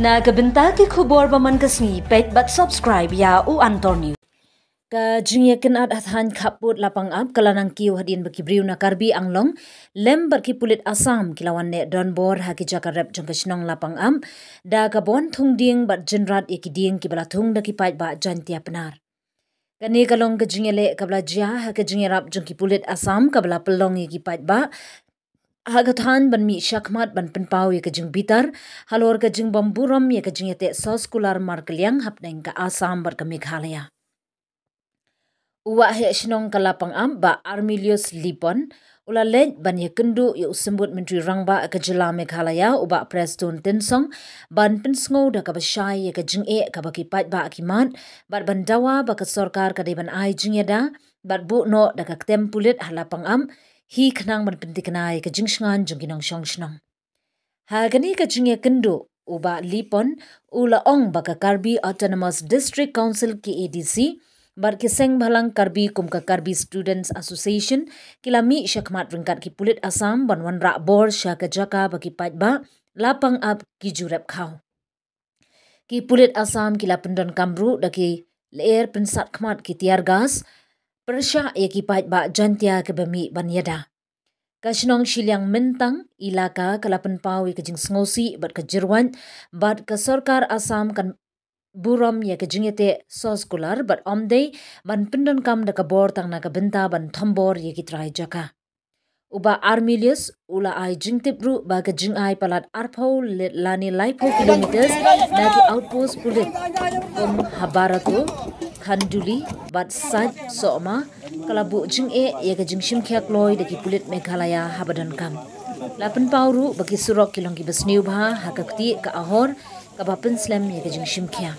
Na kabenta ki khubor baman kasni pet but subscribe ya u Antor News. Ka jingye ken at hathan khaput lapang up kalanang kiu hadin baki briu na karbi anglong lem barki pulit Assam kilawan ne donbor haki jaka rep jongkashnong lapang am da kabon thung ding bat jenrat ikiding kibala thung da ki pait ba jantia penar. Kani kalong ka jingye le kabla jia haki jingye rap jongki pulit Assam kabla pelong iki pait ba Hagathan ban mi shakmat ban penpau ye kajing bitar halor kajing bamburam ye kajing yate soskular markeliang hapneng ka Assam bar ka Meghalaya. Uwa he shnong kalapang am ba Armilius Lipon ula lej ban ye kendu ye usembut menteri rangba ka jila Meghalaya uba Preston Tinsong ban pensngo da ka bashai ye kajing ka baki pat ba akimat bat ban dawa ba ka sarkar ka deban ai jingyada bat bu no da ka tempulit halapang am hi khnang ban pentiknai ka jingshngan jongkinong shongshnong. Hagani ka jingye kendo uba Lipon ula ong baka Karbi Autonomous District Council KADC bar kiseng bhalang Karbi kumka Karbi Students Association kilami shakmat ringkat ki pulit Assam ban wanra bor shaka jaka baki pajba lapang up ki jurep khau. Ki pulit Assam kila pendon kamru daki leer pensat khmat ki tiar gas Persha yaki pait ba jantia ke bami banyada. Kashnong Shiliang Mentang ilaka kalapan pau kajing sngosi bat kajirwan bat ka sarkar Assam kan buram ya kajingete soskular bat omday ban pendon kam da kabor tang na kabenta ban thombor yaki trai jaka. Uba Armilius ula ai jingtipru ba kajing ai palat arpau lani laipo kilometers nagi outpost pulit Habarato Khanduli bat sad soma kalabu jing ya kajing shimkyak loy daki pulit Meghalaya habadan kam. Lapan pauru bagi surok kilong ki basniu bha hakakti ka ahor kabapen slam ya kajing shimkya.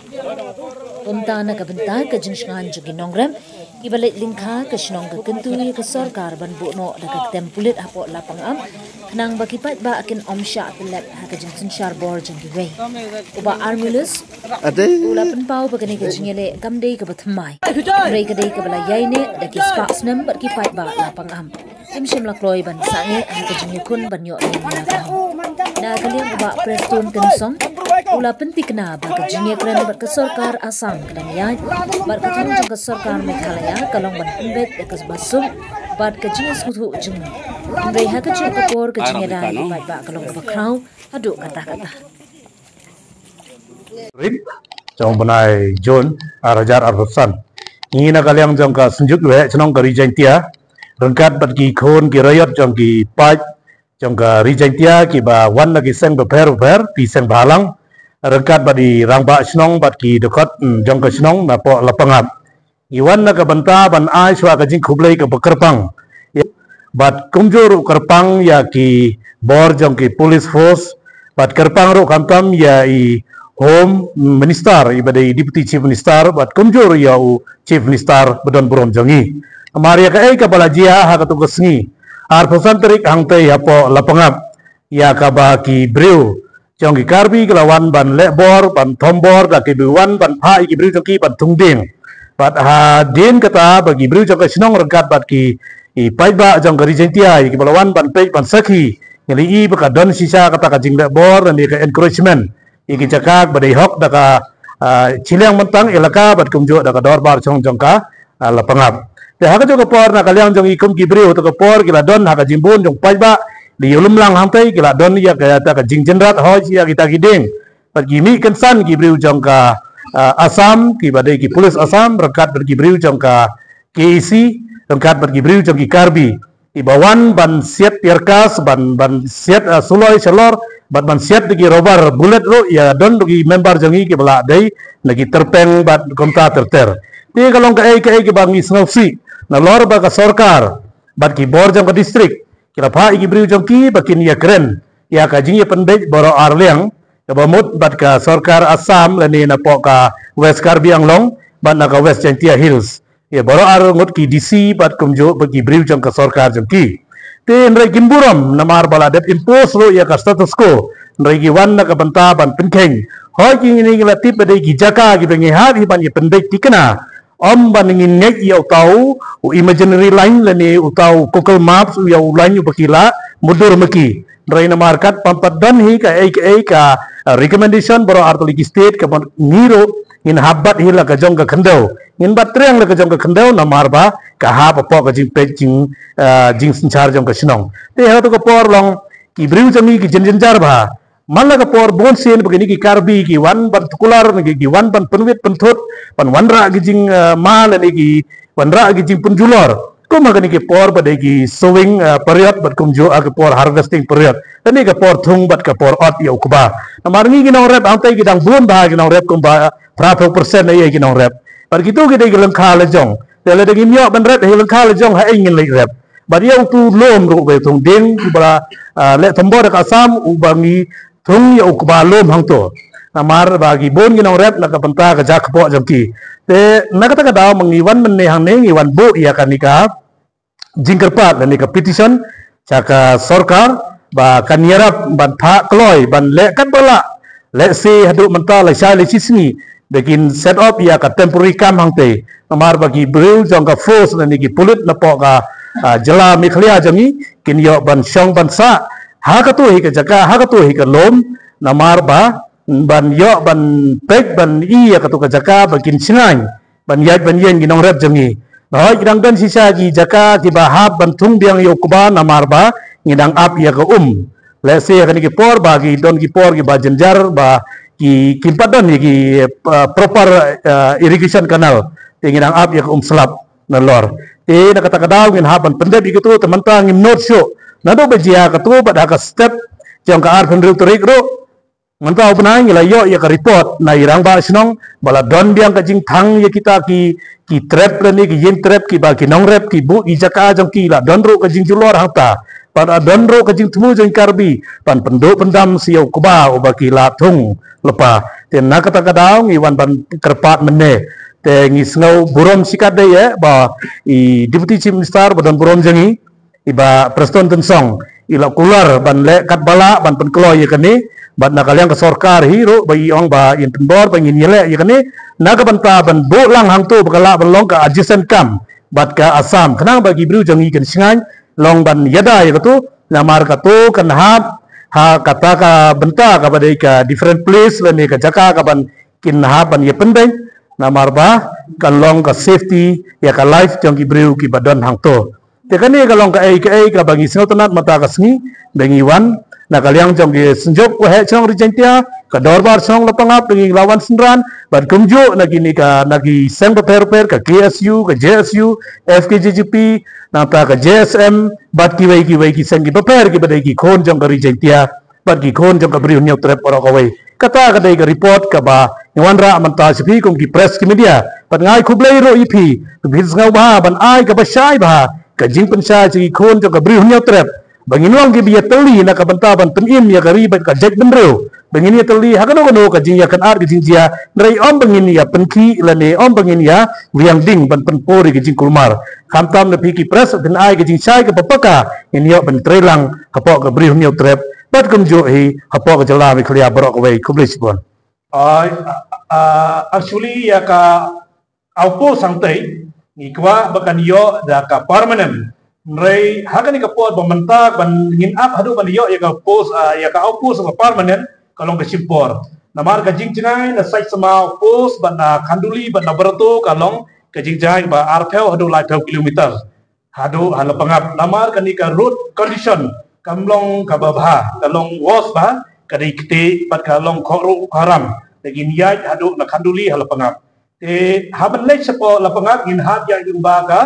Pumta na kabenta kajing shngan jugi nongrem ibalit lingkha kashnong ka kentui ka sarkar ban buno dakak tempulit hapo lapang am khnang bakipat ba akin omsha atlet hakajing sinshar bor jang giwe uba Armilius ula penpau bagani kajing yele kamdei ka bathmai rei kadei ka bala yaine daki sparksnam bakipat ba lapang am imshim lakloi ban sange hakajing yakun ban yo na kalian uba Preston Tinsong ula pentikna baga jingye kren bat sarkar Assam kadaniyan bat kathong jang ka sarkar Meghalaya kalong ban pembet dekas basum bat ka jingye skuthu jing rei ha ka chuk por ka jingye da bat ba kalong ka kraw hadu kata rip jong banai John arajar arsan ingin kalian jong ka senjuk we chnong ka rijantia rengkat bat ki khon ki rayot jong ki paj jong ka rijantia ki ba wan lagi seng ber pi seng balang rengkat badi rangba snong bat ki dekot jong ka snong na po lapangap iwan na ka banta ban ai swa ka jing khublei ka bekerpang bat kumjur kerpang ya ki bor jong ki police force bat kerpang ro kamtam ya i home minister i badai deputy chief minister bat kumjur ya u chief minister bedon burom jongi amaria ka ai ka balajia ha ka tugasngi ar pesanterik hangtai hapo lapangap ya ka ba ki breu jong ki Karbi kelawan ban lebor ban thombor da ki biwan ban pha ki breu jong ki ban tungding bat ha din kata bagi breu jong ka snong rengkat bat ki i paiba jong ka rijentia ki balawan ban pej ban sakhi ngeli i baka don sisa kata ka jing lebor dan ka encouragement iki cakak badai hok da ka chiliang mentang elaka bat kumjo da ka dorbar jong ka lapangap te ha ka jong ka por na kaliang jong i kum ki breu to ka por ki la don ha ka jimbun jong paiba di ulum lang hantai kila don ya kaya ta ka jing jenrat hoj ya kita gideng pat gimi kensan ki briu jong ka Assam ki badai ki pulis Assam rekat ber ki briu jong ka KAC rekat ber ki briu jong ki Karbi ibawan ban siat tirkas ban siat suloi celor ban siat ki robar bullet ro ya don ki member jongi ki bala dai nagi terpeng bat konta terter ti kalong ka ki bangi snopsi na lor ba ka sarkar bat ki bor jong ka district kila pha iki briu jong ki bakin ya keren ya ka jing ya pendej boro arliang ka bamut bat ka sarkar Assam lani na po ka West Karbi Anglong bat na ka West Jantia Hills ya boro ar ngot ki DC bat kumjo bagi briu jong ka sarkar jong ki te nrai gimburam namar bala det impose ro ya ka status quo nrai gi wan na ka banta ban penkeng hoi ki ni la tip bade ki jaka ki bengi ha ki ban ya pendej tikna om baningin nek ya utau imaginary line lani utau Google Maps ya line bakila mudur maki Raina markat pampat dan hi ka recommendation boro artoliki state ka ngiro in habat hila ka jong ka khandau in batreng la ka jong ka khandau na marba ka ha pa po ka jing pe jing sinchar jong ka sinong te ha to ka por long ki briu jami ki jar ba mala ka por bon sen begini ki karbi ki wan ban tukular ki wan ban penwit penthut pan wanra ki jing mal ni ki wanra ki jing penjulor ko magani ki por bade ki sowing period bat kumjo ag por harvesting period tani ka por thung bat ka por ot yo kuba namarni ki nong rep antai ki dang bun ba ki nong rep kumba 30% ai ki nong rep par kitu ki dei lang kha la jong tele de ki myo ban rep he lang kha la jong ha ai ngin lai rep bar yo tu lom ro be thung ding ki bra le thambor ka sam u bangi thung yo kuba lom hang to namar bagi bon ki nong rep la ka banta ka jak po jam ki te nakata ka daw mangi wan men ne hang ne ngi wan bo ya kanika jingkerpat dan nika petition caka sorkar ba kanyarap ban tha kloi ban le kat bala le si hadu menta le sha le chisni begin set up ya ka temporary camp hangte namar bagi bril jong ka force dan niki pulut na po ka jala mikhlia jami kin yo ban shong ban sa ha ka tu hi ka jaka ha ka tu hi ka lom namar ba ban yo ban pek ban i ya ka tu ka jaka bagin singai ban yat ban yen ginong rep jami Nah, idang dan sisa ji jaka ki bahab bantung biang yo kuba namarba ngidang ap ya ke lese ya ki por bagi don ki por ki bajenjar ba ki kimpadan ki proper irrigation canal ngidang ap ya ke selap na lor te na kata kadaw ngin haban pendep ikitu temanta ngim not show nado bejia ketu bad ka step jong ka ar pendril terik ro Mantau penang ila yo ya ka report na irang ba sinong bala don biang ka jing thang ya kita ki trap ni ki yin trap ki ba ki nong rep ki bu i jaka jong ki la don ro ka jing julor hata pada don ro ka jing temu jong karbi pan pendo pendam siau kuba o ba ki la thung lepa te na kata kadaw ngi wan ban kerpat menne te ngi snow burom sikat de ya ba I deputy chief minister ba don burom jangi iba preston tensong ila kular ban le kat bala ban pen kloy ya kani bat nakaliang ke sorkar hiro bagi ong ba yin penbor bagi nyele ya kani naga banta ban bo lang hang tu bakala ban long ka adjacent kam bat ka asam kenang bagi bru jangi kan singan long ban yada ya tu namar ka tu kan ha kata ka benta ka badai ka different place lani ka jaka ka ban kin ha ban ye pendeng namar ba kan long ka safety ya ka life jangi bru ki badan hang tu te kani ka long ka ai ka bagi sinotanat mata ka sngi bengi wan na kaliang jong ki senjok ko he chong rijentia ka dorbar chong lapangap ngi lawan senran ban kumjo na gini ka nagi sem per ka KSU ka JSU FKJGP na ta ka JSM bat ki wei ki sem ki per ki badai ki khon jong ka rijentia bat ki khon jong ka bri nyau trep ora ka wei kata ka dai ka report ka ba ngan ra man ta sipi kum ki press ki media bat ngai khublei ro ipi bis ngau ba ban ai ka ba shai ba ka jing pensha chi khon jong ka bri nyau trep Banginuang ki biya teli na kabantaban penim ya karibat ka jek benro bangin ya teli hakano kano ka jing ya kan ar ki jing jia nrai om bangin ya penki lane om bangin ya wiang ding ban penpori ki jing kulmar kamtam na piki press den ai ki jing chai ka papaka in yo ban trelang hapok ka brih niu trep bat kum jo hi hapok ka jala mi khlia borok wei kublis bon actually ya ka aupo sangtai ni kwa bakan yo da ka permanent Nrai hakan ka pot pementak ban ngin ap hadu ban yo ya ka pos ya ka pos ka permanent kalong ka simpor namar ka jing jingai na sai sama pos ban na khanduli ban na berato kalong ka jing jai ba artheu hadu lai 2 kilometer hadu hala pangap namar ka ni ka road condition kamlong ka babha kalong was ba ka dei kte bat kalong khoru haram lagi niat hadu na khanduli hala pangap te haban lek sepo la pangap ngin hat ya jumba ka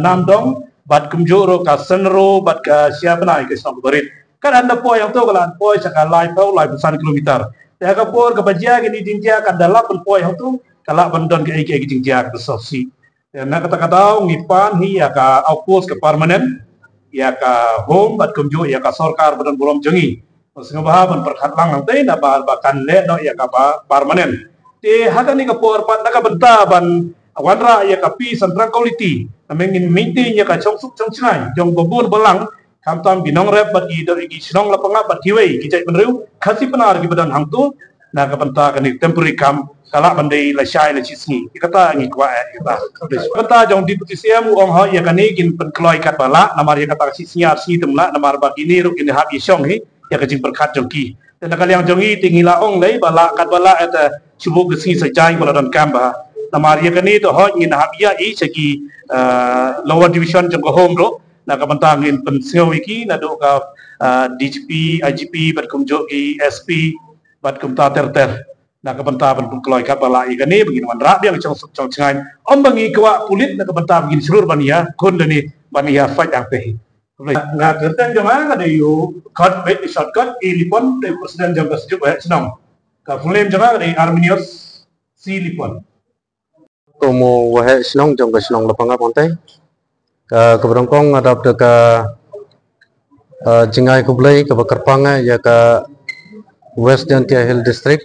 namdong bat kumjuro ka senro bat ka siapa na ke sang berit kan anda po yang to kalan po saka lai tau lai pesan kilometer ya ka por ka bajia ke di jinjia kan dalap po yang to kala bandon ke ke jinjia ke sosi ya na kata kata ngipan hi ya ka outpost ke permanent ya ka home bat kumjo ya ka sorkar badan bolom jengi senga baha ban perkhat lang nang te na ba kan le no ya ka permanent te hakan ni ka por pat na ka benta ban wanra ya ka pi central quality mengin maintain ya ka chong suk chong chnai jong bobun balang kam tam binong rep bat i dari gi sinong lapanga bat kiwei ki jai benriu khasi penar gi badan hangtu na ka benta ka ni temporary kam kala bandai la shai la chisni kata ngi kwa kita kata jong deputy CM ong ha ya ka ni kin pen kloi kat bala namar ya kata si siar si temla namar ba kini ru kin ha gi song hi ya ka jing perkhat jong ki nakaliang jongi tingila ong lay bala kat bala eta subu gesi sajai bala don kamba namaria kani to ho ngin habia I segi lower division jong home ro na kabantang in pensio iki na do ka DGP IGP bat kumjo ki SP bat kumta ter na kabanta ban keloi kat bala I kani begin wan ra biang chong changai bangi kwa pulit na kabanta begin seluruh bania kon dani bania fight ang pehi nga kertan jama kada yu cut bait shortcut ilipon de presiden jam kasjuk senang ka fulem jama kada Arminius si lipon como wahe senang jam senang lapanga ponte ka keberongkong adap de ka jingai kublai ka bakarpanga ya ka West Jantia Hill District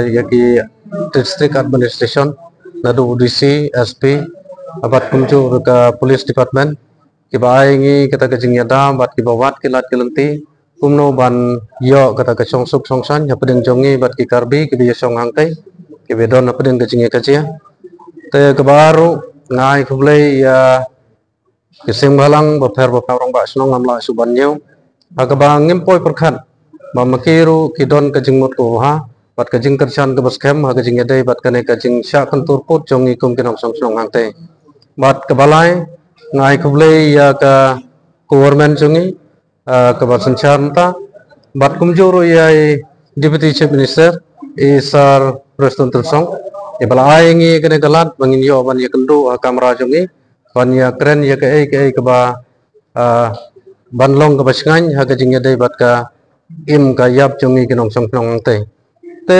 ya ki district administration nadu UDC SP abat kumju ka police department kiba aingi kata kajing yada bat kiba wat kilat kelenti kumno ban yo kata ka songsuk songsan ya pedeng jongi bat ki karbi kiba yasong angkai kiba don pedeng kajing kajia te kebaru ngai kublai ya kising balang baper orang ba senong ngamla subanyo agaba ngempoi perkhan mamakiru kidon kajing mut ko ha bat kajing kersan ke baskem ha kajing yadai bat kane kajing sya kantur put jongi kum kinong song angkai bat kebalai ngai kublai ya ka government jungi ka basancarta bat kumjuru ya deputy chief minister isar preston tulsong ibala aingi kene galat bangin yo ban ya kendo kamera jungi ban ya kren ya ke ba banlong ka basngan ha ka jingya dai bat ka im ka yap jungi kinong song te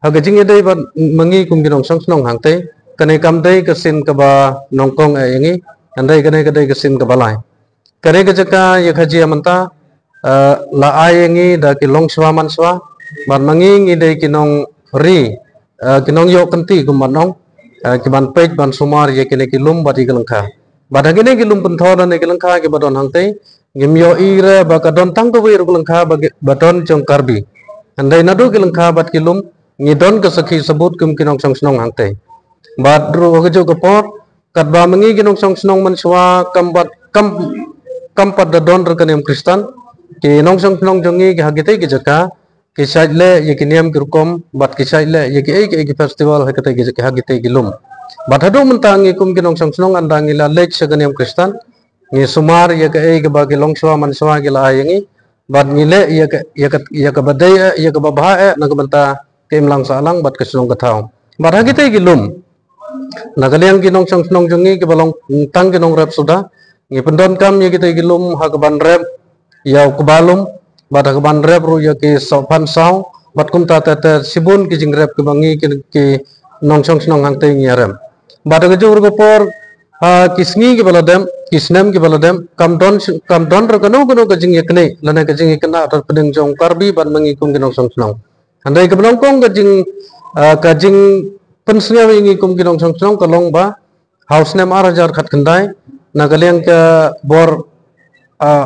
ha ka jingya dai bat mangi kum kinong song te kane kam dai ka sin ka ba nongkong aingi andai kadai kesin kebalai kadai kejaka ya kaji amanta la ayengi da kilong swaman swa ban mangingi dai kinong ri kinong yo kenti kumanong kiban pej ban sumar ya kene kilum bati kelengka badang kene kilum penthor dan kelengka ke badon hangte ngimyo ire bakadon tangkwe ru kelengka badon jong karbi andai nadu kelengka bat kilum ngidon kesaki sebut kum kinong song hangte badru kejo kepor kadba mengi ginong song senong manswa kampat da don rekanem Kristen ki nong song senong jongi ki hagite ki jaka ki saile ye ki niam ki rukom bat ki saile ye ki festival hakate ki jaka hagite ki lum bat hadu mentangi kum ginong song senong andangi la lech seganem Kristen ni sumar ye ki ba ki longswa manswa ki la ayengi bat ngile ye ka badai ye ka babha na kabanta kem lang salang bat ki senong kathaw bat hagite ki lum nakaliang kinong song jongi ke balong tang kinong rep sudah ngi pendon kam ye kita gilum ha keban rep yau kebalum bada keban rep ru ya ki sopan saw bat kum ta sibun ki jing rep ke bangi ki nong song hang te ngi rem bada ke jur ke por ha kisngi ke baladem kisnem ke baladem kam don ro kanu ke jing yakne lana ke jing ikna atar pedeng jong karbi ban mangi kum kinong song andai ke balong kong ke jing pensnya wingi kum kinong song kalong ba house name arajar khat khandai nagaliang ke bor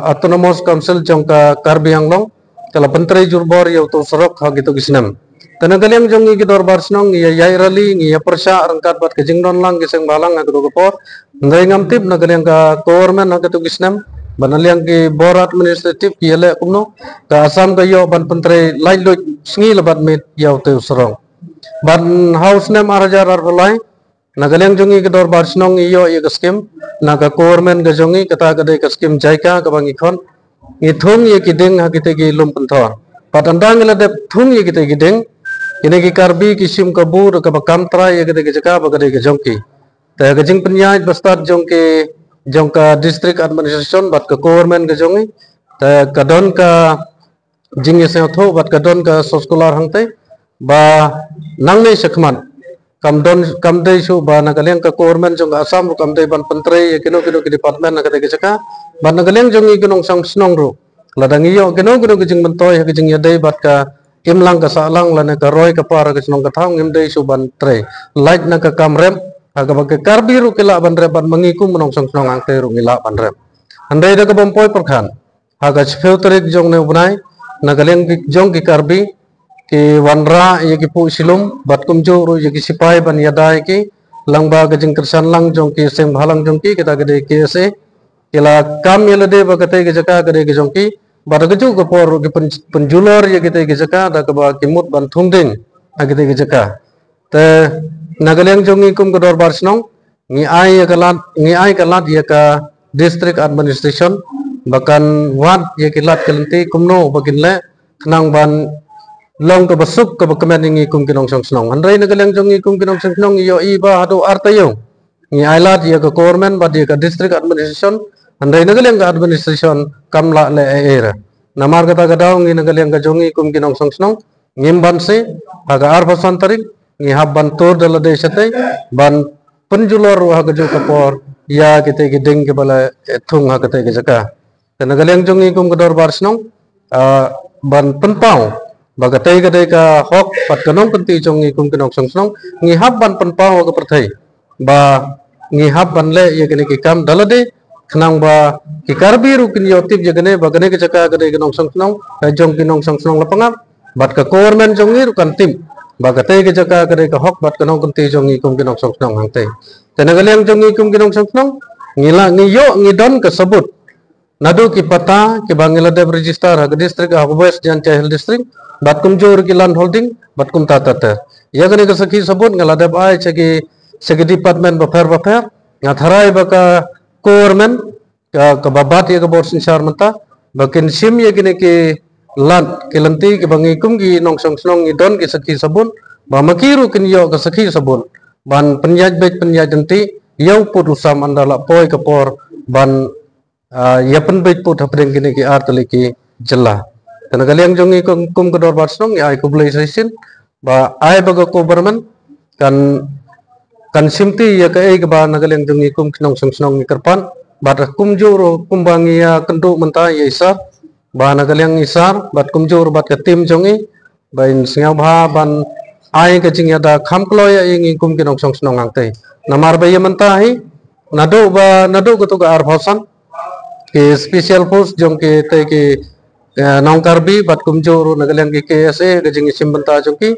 autonomous council jong ka karbi anglong kala pentrai jur bor ya to sorok ha gitu kisnam tanagaliang jong ngi dor bar snong ya yai rali ngi ya persya rangkat bat ke jingdon lang kiseng balang ak do por ngai ngamtip nagaliang ka government ha gitu kisnam banaliang ki bor administrative ki ele kumno ka asam ka yo ban pentrai lain lo sngi lebat mit ya to sorok ban house name arajar arbolai nagaliang jongi ke dor bar snong iyo ye skim naga government ga jongi kata kadai ka skim jaika ka bangi khon ithung ye kideng ha kite gi lum panthor patandang la de thung ye kite gideng ine ki karbi kisim kabur ka bakam tra ye kite jaka ba kadai ka jongki ta ga jing penyaj bastar jongka district administration bat ka government ga jongi ta kadon ka jing ye se tho bat kadon ka soskolar hangte ba nangne sekman kamdei su ba nagaliang ka government jong asam ru kamdei ban pentrai kino ki department nakate ke saka ban nagaliang jong ginong sang snong ru ladang iyo kino ki jing bentoy ha jing yadai bat ka imlang ka salang lana ka roy ka par ka snong ka thang imdei su ban tre light na ka kamrem aga ba ka karbi ru kila ban re ban mangikum menong sang snong ang te ru ngila ban rem andai da ka bompoy perkhan aga chfeutrik jong ne bunai nagaliang jong ki karbi ki wanra ye ki pu silum bat kumju ru ye ki sipai ban yadai ki langba ka jing kersan lang jong ki seng bhalang jong ki kita gede ki se kila kam yele de ba kate ki jaka gede ki jong ki Bada keju ke por ke penjulur ya kita ke jaka da ke ba kimut ban thungding kita ke jaka te nagaliang jongi kum ke dor bar snong ngi ai kalat ya ka district administration bahkan ward ya kilat kelenti kumno bakin le kenang ban long ke besuk ke kemen ngi kum kinong song snong handrai nagaliang jongi kum kinong song snong yo i ba hadu artayo ngi ailat ya ke government ba ya ka district administration andai nagaliang ka administration kamla le era namar kata kadao ngi nagaliang ka jongi kum kinong song snong ngimban se aga arfasan tarik ngi habban tor dala desate ban penjulor ha ka jo kapor ya kite ki ding ke bala thung ha kate ke jaka te nagaliang jongi kum kador bar snong ban penpau baga te ka de ka hok pat kanong kanti jongi kum kinong song snong ngi habban penpau ka perthai ba ngi habban le ye kene ki kam dala de kenang ba ki karbi ru kin yotip jagane bagane ke jaka gade ginong song snong jong kinong song snong lapangap bat ka government jongi ru kan tim bagate ke jaka gade ka hok bat kanong kunti jongi kum kinong song snong hangte tenagaliang jongi kum kinong song snong ngila ngiyo ngidon ke sebut nadu ki pata ki bangila dev register ha district ha west jancha hill district bat kum jor ki land holding bat kum tata ya gane ke saki sebut ngala dev ai segi department bafer ngatharai baka government ka babat ya ka bor sinsar mata bakin sim ya gine ke lat ke lanti ke bangi kum gi nong song snong idon ke saki sabun ba makiru kin yo ka saki sabun ban penyaj nanti yau put usam andala poi ka por ban ya pen bet put hapring gine ke art leki jella tanagaliang jongi kum ka dor bat snong ya ku blai saisin ba ai baga government kan simti ya ka ek ba nagaliang jongi kum kinong song snong ni kerpan bat kum juro kumbangi ya kendu menta ya isar ba nagaliang isar bat kum juro bat ka tim jongi bain singa bha ban ai ka jing ya da khamklo ya ingi kum kinong song snong angte namar ba ya menta hi nado ko to ga ar bhosan ke special force jong ke te ke nong karbi bat kum juro nagaliang ke KSA ka jing sim benta jongki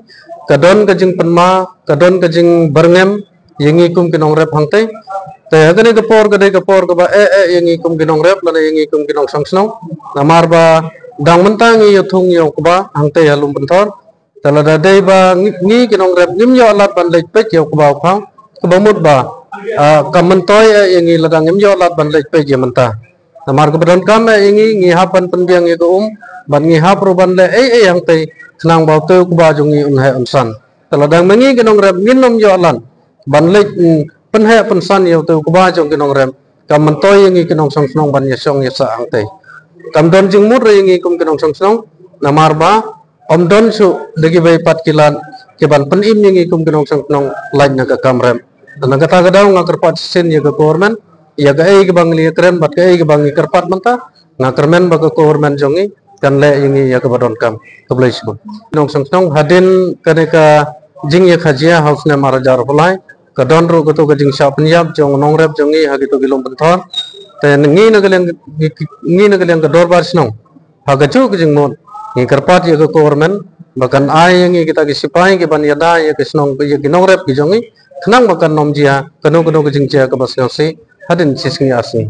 kadon ka jing penma kadon ka jing berngem yengi kum kinong rep hangte te hagane ka por ka ba yengi kum kinong rep lana yengi kum kinong song snong namar ba dang mentang yo thung yo ba hangte halum bentor tala da dei ba ngi kinong rep nim yo lat ban lek pek yo ba phang ka ba mut ba kamantoy yengi ladang nim yo lat ban lek pek yo menta namar ka badon kam yengi ngi hapan penbiang yo ban ngi hap ro ban le hangte senang ba te ku ba jongi unhe unsan tala dang mengi kinong rep nginom yo lan ban lek penhe pensan yo tu kuba jong kinong rem kam mentoy ngi kinong song snong ban yesong yesa angte kam don jing mut re ngi kum kinong song snong namar ba om don su degi bai pat kilan ke ban pen im ngi kum kinong song snong lain na ka kam rem na kata kadau ngakar pat sin ya ka government ya ga ke bang li kren bat ke bang ikar pat menta ngakar men ba ka government jongi kan le ngi ya ka badon kam keblai sibun kinong song snong hadin kane ka jing ya khajia house ne marajar bulai kadon ro goto ka jing sha punjab jong nong rep jongi ha gitu gilom benthor te ngi nagaliang ka dor bar snong ha ga chu ka jing mon ngi karpat ya ka government bakan ai ngi kita ki sipai ki ban yada ya ka snong ya ki nong rep ki jongi khnang bakan nom jia kanu ka jing chia ka bas ngasi hadin sisngi asni